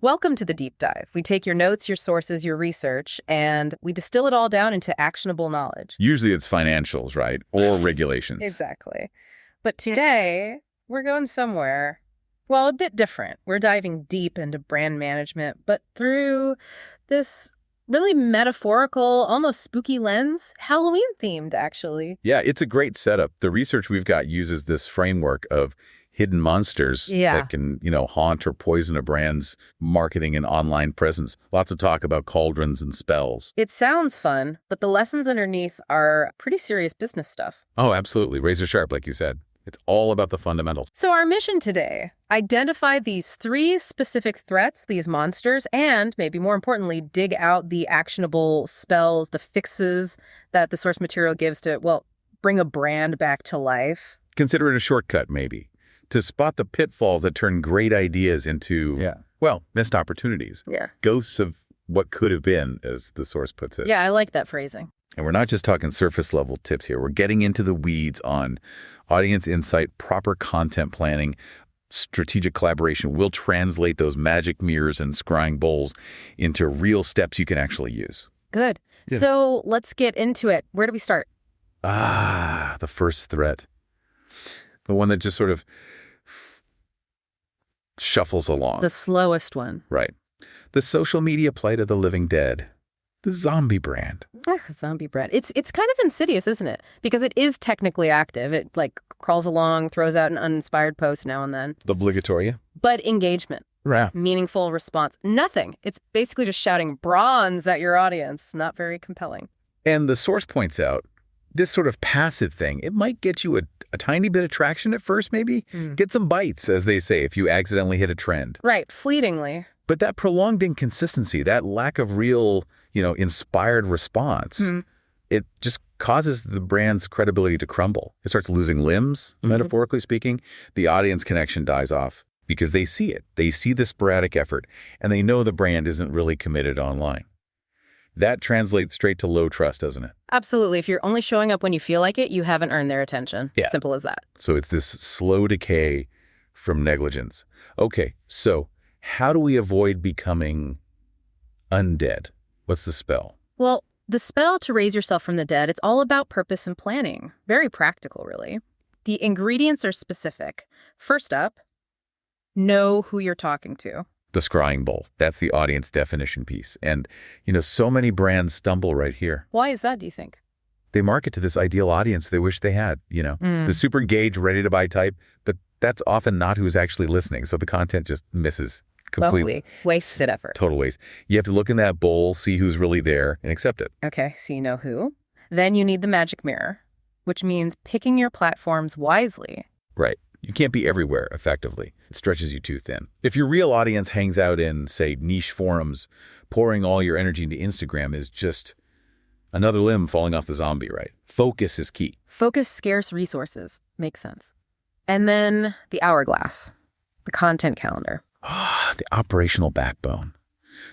Welcome to the deep dive. We take your notes, your sources, your research, and we distill it all down into actionable knowledge. Usually it's financials, right? Or regulations. Exactly. But today, we're going somewhere, well, a bit different. We're diving deep into brand management, but through this really metaphorical, almost spooky lens, Halloween-themed, actually. Yeah, it's a great setup. The research we've got uses this framework of hidden monsters that can, haunt or poison a brand's marketing and online presence. Lots of talk about cauldrons and spells. It sounds fun, but the lessons underneath are pretty serious business stuff. Oh, absolutely. Razor sharp, like you said. It's all about the fundamentals. So our mission today, identify these 3 specific threats, these monsters, and maybe more importantly, dig out the actionable spells, the fixes that the source material gives to, well, bring a brand back to life. Consider it a shortcut, maybe, to spot the pitfalls that turn great ideas into, missed opportunities. Yeah. Ghosts of what could have been, as the source puts it. Yeah, I like that phrasing. And we're not just talking surface level tips here. We're getting into the weeds on audience insight, proper content planning, strategic collaboration. We'll translate those magic mirrors and scrying bowls into real steps you can actually use. Good. Yeah. So let's get into it. Where do we start? The first threat. The one that just sort of shuffles along. The slowest one. Right. The social media plight of the living dead. The zombie brand. Zombie brand. It's kind of insidious, isn't it? Because it is technically active. It crawls along, throws out an uninspired post now and then. The obligatory. But engagement. Right. Meaningful response. Nothing. It's basically just shouting bronze at your audience. Not very compelling. And the source points out, this sort of passive thing, it might get you a tiny bit of traction at first, maybe. Get some bites, as they say, if you accidentally hit a trend. Right. Fleetingly. But that prolonged inconsistency, that lack of real, inspired response, it just causes the brand's credibility to crumble. It starts losing limbs, metaphorically speaking. The audience connection dies off because they see it. They see the sporadic effort, and they know the brand isn't really committed online. That translates straight to low trust, doesn't it? Absolutely. If you're only showing up when you feel like it, you haven't earned their attention. Yeah. Simple as that. So it's this slow decay from negligence. Okay, so how do we avoid becoming undead? What's the spell? Well, the spell to raise yourself from the dead, it's all about purpose and planning. Very practical, really. The ingredients are specific. First up, know who you're talking to. The scrying bowl. That's the audience definition piece. And, so many brands stumble right here. Why is that, do you think? They market to this ideal audience they wish they had, the super engaged, ready to buy type, but that's often not who's actually listening. So the content just misses completely. Wasted effort. Total waste. You have to look in that bowl, see who's really there, and accept it. Okay, so you know who. Then you need the magic mirror, which means picking your platforms wisely. Right. You can't be everywhere effectively. It stretches you too thin. If your real audience hangs out in, say, niche forums, pouring all your energy into Instagram is just another limb falling off the zombie, right? Focus is key. Focus scarce resources. Makes sense. And then the hourglass, the content calendar. The operational backbone.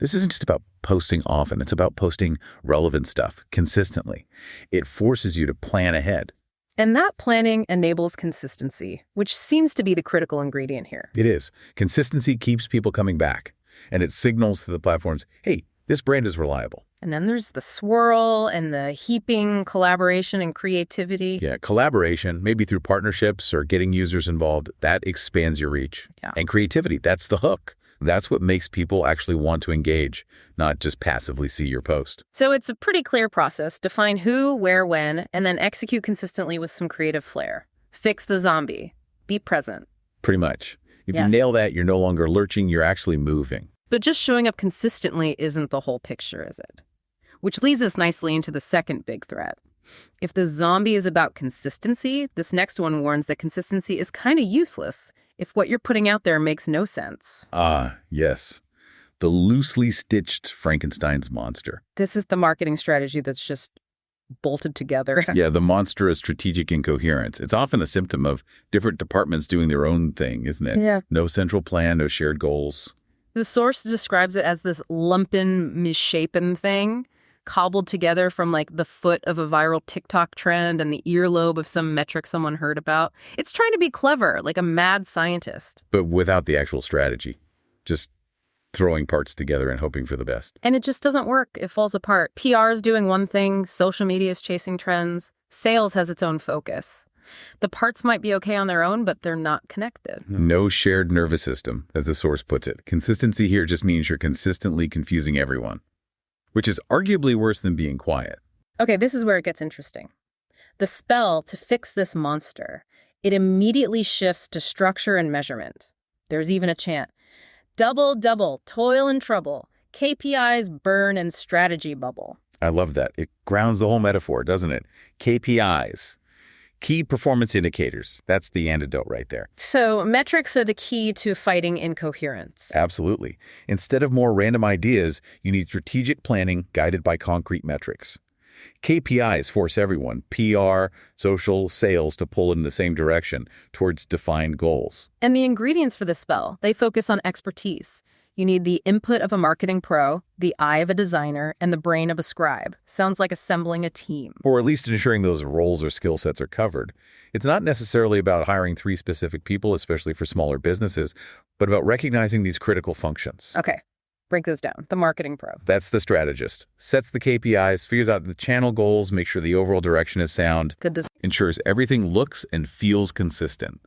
This isn't just about posting often. It's about posting relevant stuff consistently. It forces you to plan ahead. And that planning enables consistency, which seems to be the critical ingredient here. It is. Consistency keeps people coming back, and it signals to the platforms, hey, this brand is reliable. And then there's the swirl and the heaping collaboration and creativity. Yeah, collaboration, maybe through partnerships or getting users involved, that expands your reach. Yeah. And creativity, that's the hook. That's what makes people actually want to engage, not just passively see your post. So it's a pretty clear process. Define who, where, when, and then execute consistently with some creative flair. Fix the zombie. Be present. Pretty much. If you nail that, you're no longer lurching, you're actually moving. But just showing up consistently isn't the whole picture, is it? Which leads us nicely into the second big threat. If the zombie is about consistency, this next one warns that consistency is kind of useless if what you're putting out there makes no sense. Yes. The loosely stitched Frankenstein's monster. This is the marketing strategy that's just bolted together. Yeah, the monster is strategic incoherence. It's often a symptom of different departments doing their own thing, isn't it? Yeah. No central plan, no shared goals. The source describes it as this lumpen, misshapen thing, cobbled together from the foot of a viral TikTok trend and the earlobe of some metric someone heard about. It's trying to be clever, like a mad scientist. But without the actual strategy. Just throwing parts together and hoping for the best. And it just doesn't work. It falls apart. PR is doing one thing, social media is chasing trends, sales has its own focus. The parts might be okay on their own, but they're not connected. No shared nervous system, as the source puts it. Consistency here just means you're consistently confusing everyone, which is arguably worse than being quiet. Okay, this is where it gets interesting. The spell to fix this monster, it immediately shifts to structure and measurement. There's even a chant. Double, double, toil and trouble. KPIs burn and strategy bubble. I love that. It grounds the whole metaphor, doesn't it? KPIs. Key performance indicators. That's the antidote right there. So metrics are the key to fighting incoherence. Absolutely. Instead of more random ideas, you need strategic planning guided by concrete metrics. KPIs force everyone, PR, social, sales, to pull in the same direction towards defined goals. And the ingredients for the spell, they focus on expertise. You need the input of a marketing pro, the eye of a designer, and the brain of a scribe. Sounds like assembling a team. Or at least ensuring those roles or skill sets are covered. It's not necessarily about hiring 3 specific people, especially for smaller businesses, but about recognizing these critical functions. Okay, break this down. The marketing pro. That's the strategist. Sets the KPIs, figures out the channel goals, makes sure the overall direction is sound, ensures everything looks and feels consistent.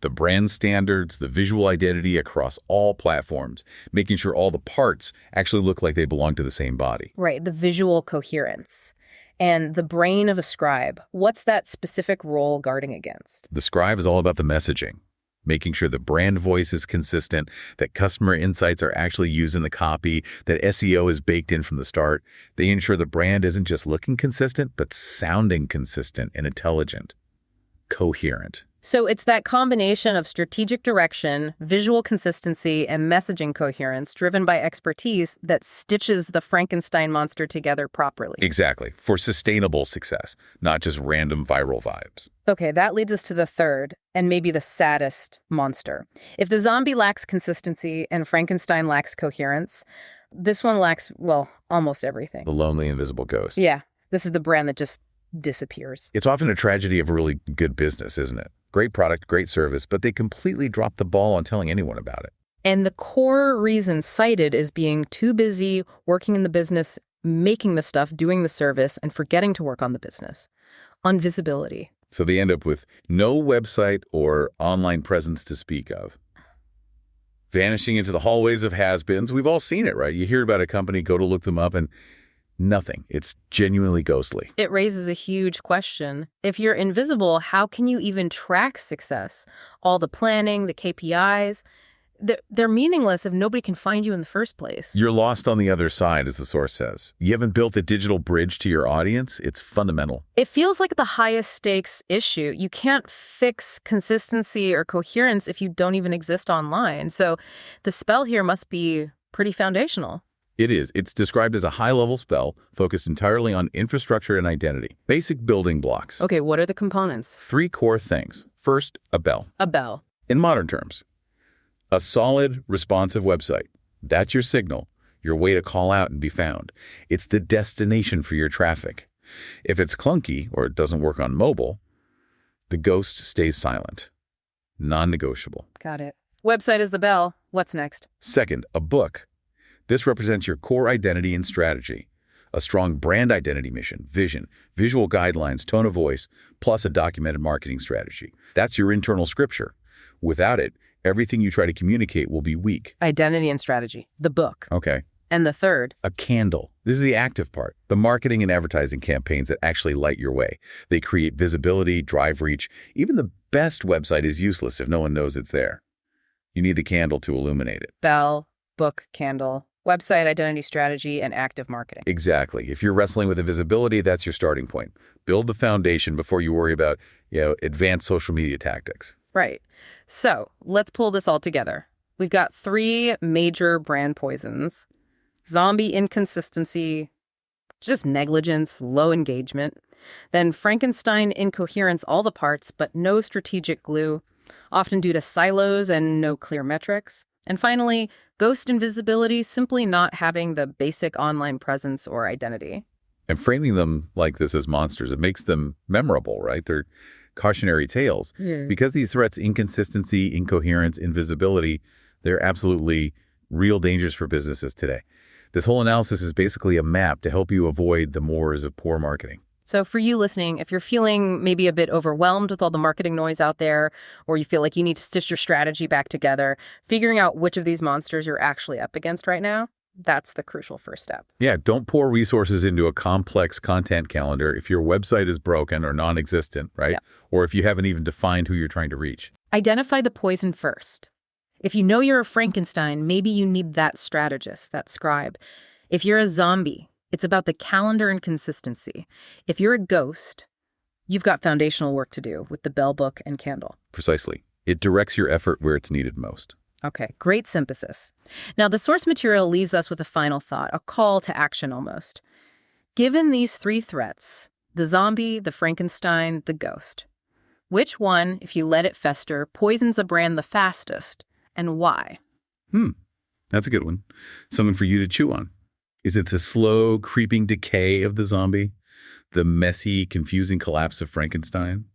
The brand standards, the visual identity across all platforms, making sure all the parts actually look like they belong to the same body. Right, the visual coherence. And the brain of a scribe, what's that specific role guarding against? The scribe is all about the messaging, making sure the brand voice is consistent, that customer insights are actually used in the copy, that SEO is baked in from the start. They ensure the brand isn't just looking consistent, but sounding consistent and intelligent, coherent. So it's that combination of strategic direction, visual consistency, and messaging coherence driven by expertise that stitches the Frankenstein monster together properly. Exactly. For sustainable success, not just random viral vibes. Okay, that leads us to the third, and maybe the saddest, monster. If the zombie lacks consistency and Frankenstein lacks coherence, this one lacks, well, almost everything. The lonely, invisible ghost. Yeah, this is the brand that just disappears. It's often a tragedy of a really good business, isn't it? Great product, great service, but they completely drop the ball on telling anyone about it. And the core reason cited is being too busy working in the business, making the stuff, doing the service, and forgetting to work on the business. On visibility. So they end up with no website or online presence to speak of. Vanishing into the hallways of has-beens. We've all seen it, right? You hear about a company, go to look them up, and nothing. It's genuinely ghostly. It raises a huge question. If you're invisible, how can you even track success? All the planning, the KPIs, they're meaningless if nobody can find you in the first place. You're lost on the other side, as the source says. You haven't built the digital bridge to your audience. It's fundamental. It feels like the highest stakes issue. You can't fix consistency or coherence if you don't even exist online. So the spell here must be pretty foundational. It is. It's described as a high-level spell focused entirely on infrastructure and identity. Basic building blocks. Okay, what are the components? 3 core things. First, a bell. A bell. In modern terms, a solid, responsive website. That's your signal, your way to call out and be found. It's the destination for your traffic. If it's clunky or it doesn't work on mobile, the ghost stays silent. Non-negotiable. Got it. Website is the bell. What's next? Second, a book. This represents your core identity and strategy. A strong brand identity mission, vision, visual guidelines, tone of voice, plus a documented marketing strategy. That's your internal scripture. Without it, everything you try to communicate will be weak. Identity and strategy. The book. Okay. And the third? A candle. This is the active part. The marketing and advertising campaigns that actually light your way. They create visibility, drive reach. Even the best website is useless if no one knows it's there. You need the candle to illuminate it. Bell, book, candle. Website, identity strategy, and active marketing. Exactly. If you're wrestling with invisibility, that's your starting point. Build the foundation before you worry about, advanced social media tactics. Right. So let's pull this all together. We've got 3 major brand poisons. Zombie inconsistency, just negligence, low engagement. Then Frankenstein incoherence, all the parts, but no strategic glue, often due to silos and no clear metrics. And finally, ghost invisibility, simply not having the basic online presence or identity. And framing them like this as monsters, it makes them memorable, right? They're cautionary tales. Yeah. Because these threats, inconsistency, incoherence, invisibility, they're absolutely real dangers for businesses today. This whole analysis is basically a map to help you avoid the mores of poor marketing. So for you listening, if you're feeling maybe a bit overwhelmed with all the marketing noise out there, or you feel like you need to stitch your strategy back together, figuring out which of these monsters you're actually up against right now, that's the crucial first step. Yeah, don't pour resources into a complex content calendar if your website is broken or non-existent, right? Yeah. Or if you haven't even defined who you're trying to reach. Identify the poison first. If you know you're a Frankenstein, maybe you need that strategist, that scribe. If you're a zombie, it's about the calendar and consistency. If you're a ghost, you've got foundational work to do with the bell book and candle. Precisely. It directs your effort where it's needed most. Okay, great synthesis. Now, the source material leaves us with a final thought, a call to action almost. Given these three threats, the zombie, the Frankenstein, the ghost, which one, if you let it fester, poisons a brand the fastest, and why? That's a good one. Something for you to chew on. Is it the slow, creeping decay of the zombie? The messy, confusing collapse of Frankenstein?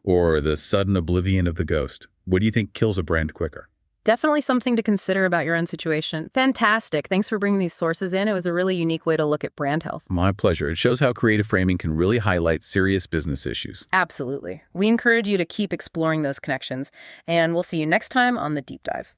Or the sudden oblivion of the ghost? What do you think kills a brand quicker? Definitely something to consider about your own situation. Fantastic. Thanks for bringing these sources in. It was a really unique way to look at brand health. My pleasure. It shows how creative framing can really highlight serious business issues. Absolutely. We encourage you to keep exploring those connections, and we'll see you next time on The Deep Dive.